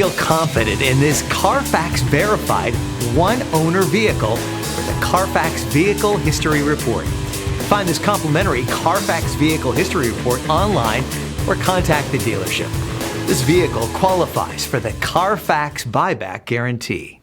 Feel confident in this Carfax-verified one-owner vehicle with the Carfax Vehicle History Report. Find this complimentary Carfax Vehicle History Report online or contact the dealership. This vehicle qualifies for the Carfax Buyback Guarantee.